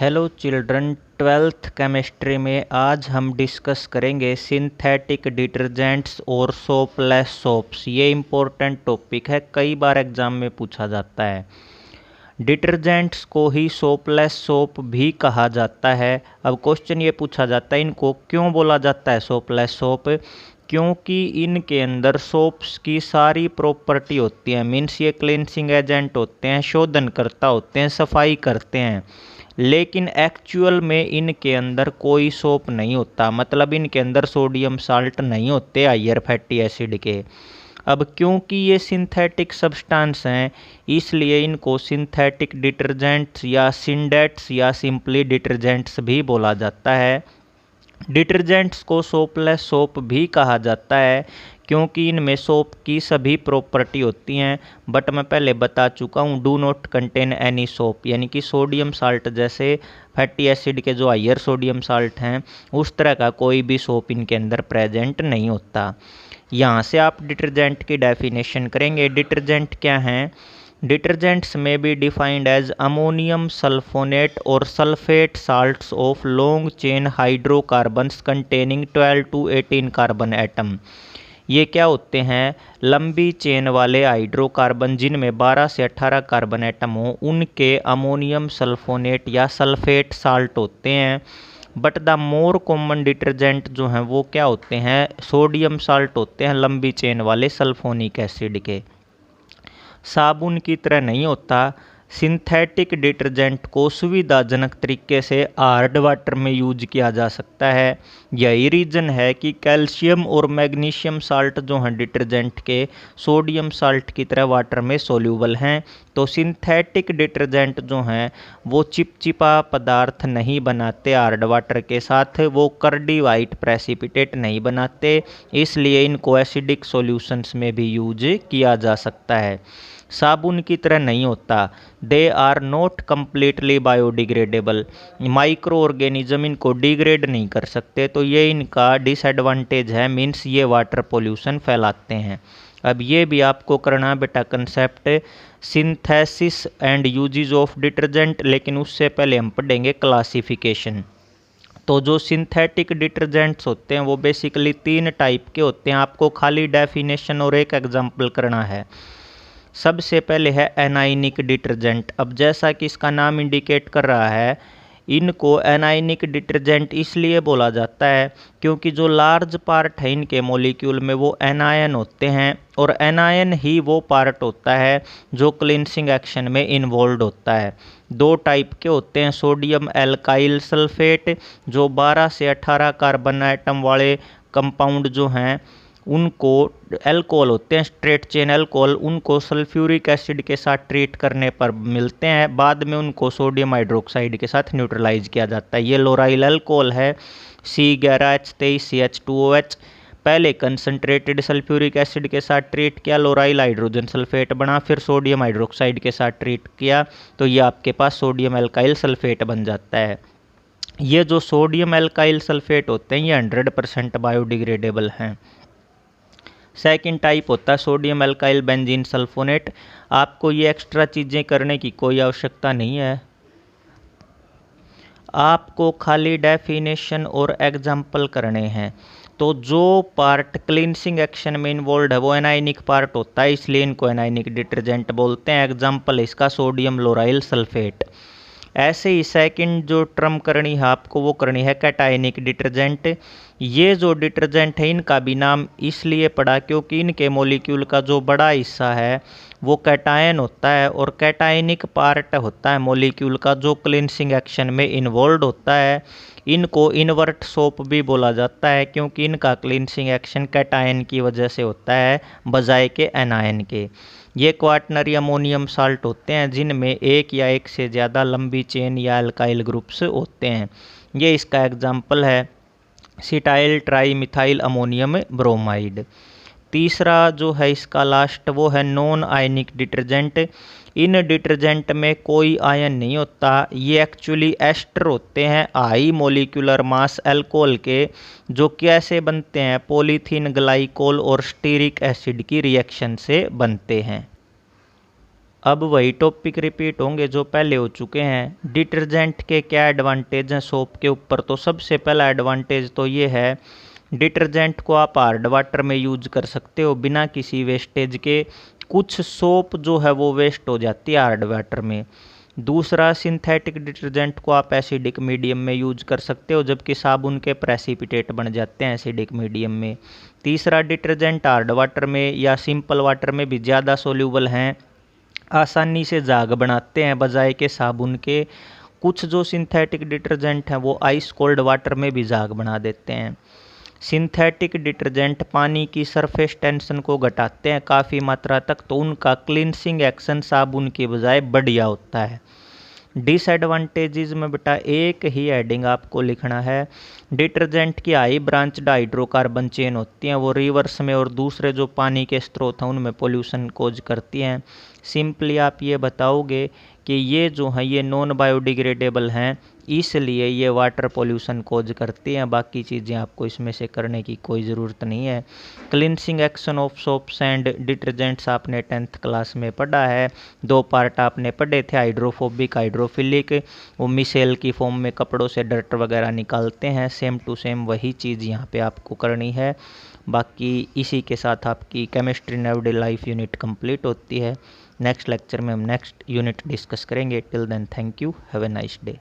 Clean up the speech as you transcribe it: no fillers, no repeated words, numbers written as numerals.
Hello children, twelfth chemistry में आज हम डिस्कस करेंगे सिंथेटिक डिटर्जेंट्स और सोपलेस सोप्स। ये इम्पोर्टेंट टॉपिक है, कई बार एग्जाम में पूछा जाता है। डिटर्जेंट्स को ही सोपलेस सोप भी कहा जाता है। अब क्वेश्चन ये पूछा जाता है, इनको क्यों बोला जाता है सोपलेस सोप? क्योंकि इनके अंदर सोप्स की सारी प्रॉपर्टी होती है। मीन्स ये क्लींसिंग एजेंट होते हैं, शोधनकर्ता होते हैं, सफाई करते हैं। लेकिन एक्चुअल में इनके अंदर कोई सोप नहीं होता, मतलब इनके अंदर सोडियम साल्ट नहीं होते हायर फैटी एसिड के। अब क्योंकि ये सिंथेटिक सब्सटेंस हैं, इसलिए इनको सिंथेटिक डिटर्जेंट्स या सिंडेट्स या सिंपली डिटर्जेंट्स भी बोला जाता है। डिटर्जेंट्स को सोपलेस सोप भी कहा जाता है क्योंकि इनमें सोप की सभी प्रॉपर्टी होती हैं। बट मैं पहले बता चुका हूँ, do not contain any soap, यानी कि सोडियम साल्ट जैसे फैटी एसिड के जो हायर सोडियम साल्ट हैं उस तरह का कोई भी सोप इनके अंदर प्रेजेंट नहीं होता। यहाँ से आप डिटर्जेंट की डेफिनेशन करेंगे। डिटर्जेंट क्या हैं? डिटर्जेंट्स में be defined as ammonium sulphonate और sulphate salts of long chain hydrocarbons containing 12 to 18 carbon atom. ये क्या होते हैं? लंबी चेन वाले हाइड्रोकार्बन जिनमें 12 से 18 कार्बन एटम हो, उनके अमोनियम सल्फोनेट या सल्फेट साल्ट होते हैं। But the more common detergent जो हैं वो क्या होते हैं? सोडियम साल्ट होते हैं, लंबी चेन वाले सल्फोनिक एसिड के। साबुन की तरह नहीं होता। सिंथेटिक डिटर्जेंट को सुविधाजनक तरीके से हार्ड वाटर में यूज किया जा सकता है। यही रीज़न है कि कैल्शियम और मैग्नीशियम साल्ट जो हैं डिटर्जेंट के, सोडियम साल्ट की तरह वाटर में सोल्यूबल हैं। तो सिंथेटिक डिटर्जेंट जो हैं वो चिपचिपा पदार्थ नहीं बनाते हार्ड वाटर के साथ, वो कर्डी वाइट प्रेसिपिटेट नहीं बनाते, इसलिए इनको एसिडिक सॉल्यूशंस में भी यूज किया जा सकता है। साबुन की तरह नहीं होता। They are not completely biodegradable. Micro organism इनको डिग्रेड नहीं कर सकते, तो ये इनका डिसएडवांटेज है। मीन्स ये वाटर पोल्यूशन फैलाते हैं। अब ये भी आपको करना बेटा concept synthesis and uses of detergent, लेकिन उससे पहले हम पढ़ेंगे क्लासिफिकेशन। तो जो सिंथेटिक डिटर्जेंट्स होते हैं वो बेसिकली 3 टाइप के होते हैं। आपको खाली डेफिनेशन और एक एग्जाम्पल करना है। सबसे पहले है एनाइनिक डिटर्जेंट। अब जैसा कि इसका नाम इंडिकेट कर रहा है, इनको एनाइनिक डिटर्जेंट इसलिए बोला जाता है क्योंकि जो लार्ज पार्ट है इनके मॉलिक्यूल में वो एनायन होते हैं, और एनायन ही वो पार्ट होता है जो क्लींसिंग एक्शन में इन्वॉल्व होता है। 2 टाइप के होते हैं। सोडियम एल्काइल सल्फेट, जो 12 से 18 कार्बन एटम वाले कंपाउंड जो हैं उनको एल्कोहल होते हैं, स्ट्रेट चेन एल्कोहल, उनको सल्फ्यूरिक एसिड के साथ ट्रीट करने पर मिलते हैं। बाद में उनको सोडियम हाइड्रोक्साइड के साथ न्यूट्रलाइज किया जाता है। ये लोराइल एल्कोहल है, C11H23CH2OH। पहले कंसनट्रेटेड सल्फ्यूरिक एसिड के साथ ट्रीट किया, लोराइल हाइड्रोजन सल्फेट बना, फिर सोडियम हाइड्रोक्साइड के साथ ट्रीट किया, तो ये आपके पास सोडियम एल्काइल सल्फेट बन जाता है। ये जो सोडियम एल्काइल सल्फेट होते हैं ये 100% बायोडिग्रेडेबल हैं। सेकंड टाइप होता है सोडियम एल्काइल बेंजीन सल्फोनेट। आपको ये एक्स्ट्रा चीज़ें करने की कोई आवश्यकता नहीं है, आपको खाली डेफिनेशन और एग्जाम्पल करने हैं। तो जो पार्ट क्लींसिंग एक्शन में इन्वॉल्व है वो एनाइनिक पार्ट होता है, इसलिए इनको एनाइनिक डिटर्जेंट बोलते हैं। एग्जाम्पल इसका सोडियम लोराइल सल्फेट। ऐसे ही सेकंड जो टर्म करनी है आपको वो करनी है कैटायनिक डिटर्जेंट। ये जो डिटर्जेंट है इनका भी नाम इसलिए पड़ा क्योंकि इनके मॉलिक्यूल का जो बड़ा हिस्सा है वो कैटायन होता है, और कैटायनिक पार्ट होता है मॉलिक्यूल का जो क्लींसिंग एक्शन में इन्वॉल्व होता है। इनको इन्वर्ट सोप भी बोला जाता है क्योंकि इनका क्लींसिंग एक्शन कैटायन की वजह से होता है बजाय के एनायन के। ये क्वाटनरी अमोनियम साल्ट होते हैं जिनमें एक या एक से ज़्यादा लंबी चेन या अल्काइल ग्रुप्स होते हैं। ये इसका एग्जाम्पल है cetyl tri methyl ammonium bromide. तीसरा जो है इसका लास्ट वो है नॉन आयनिक डिटर्जेंट। इन डिटर्जेंट में कोई आयन नहीं होता, ये एक्चुअली एस्टर होते हैं, हाई मोलिकुलर मास एल्कोहल के, जो कैसे बनते हैं? पॉलीथीन ग्लाइकोल और स्टीरिक एसिड की रिएक्शन से बनते हैं। अब वही टॉपिक रिपीट होंगे जो पहले हो चुके हैं। डिटर्जेंट के क्या एडवांटेज हैं सोप के ऊपर? तो सबसे पहला एडवांटेज तो ये है, डिटर्जेंट को आप हार्ड वाटर में यूज कर सकते हो बिना किसी वेस्टेज के। कुछ सोप जो है वो वेस्ट हो जाती है हार्ड वाटर में। दूसरा, सिंथेटिक डिटर्जेंट को आप एसिडिक मीडियम में यूज कर सकते हो, जबकि साबुन के प्रेसिपिटेट बन जाते हैं एसिडिक मीडियम में। तीसरा, डिटर्जेंट हार्ड वाटर में या सिंपल वाटर में भी ज़्यादा सोल्यूबल हैं, आसानी से झाग बनाते हैं बजाय के साबुन के। कुछ जो सिंथेटिक डिटर्जेंट हैं वो आइस कोल्ड वाटर में भी झाग बना देते हैं। सिंथेटिक डिटर्जेंट पानी की सरफेस टेंशन को घटाते हैं काफ़ी मात्रा तक, तो उनका क्लिनसिंग एक्शन साबुन की बजाय बढ़िया होता है। डिसएडवांटेजेस में बेटा एक ही हेडिंग आपको लिखना है। डिटर्जेंट की हाई ब्रांच्ड हाइड्रोकार्बन चेन होती हैं, वो रिवर्स में और दूसरे जो पानी के स्रोत हैं उनमें पोल्यूशन कोज करती हैं। सिंपली आप ये बताओगे कि ये जो हैं ये नॉन बायोडिग्रेडेबल हैं, इसलिए ये वाटर पोल्यूशन कोज करती हैं। बाकी चीज़ें आपको इसमें से करने की कोई ज़रूरत नहीं है। Cleansing action of soaps and detergents आपने 10th क्लास में पढ़ा है। 2 पार्ट आपने पढ़े थे, हाइड्रोफोबिक, हाइड्रोफिलिक। वो मिसेल की फॉर्म में कपड़ों से डर्ट वगैरह निकालते हैं। सेम टू सेम वही चीज़ यहाँ पे आपको करनी है। बाकी इसी के साथ आपकी chemistry in everyday life unit complete होती है। नेक्स्ट लेक्चर में हम नेक्स्ट यूनिट डिस्कस करेंगे। Till then thank you, have a nice day.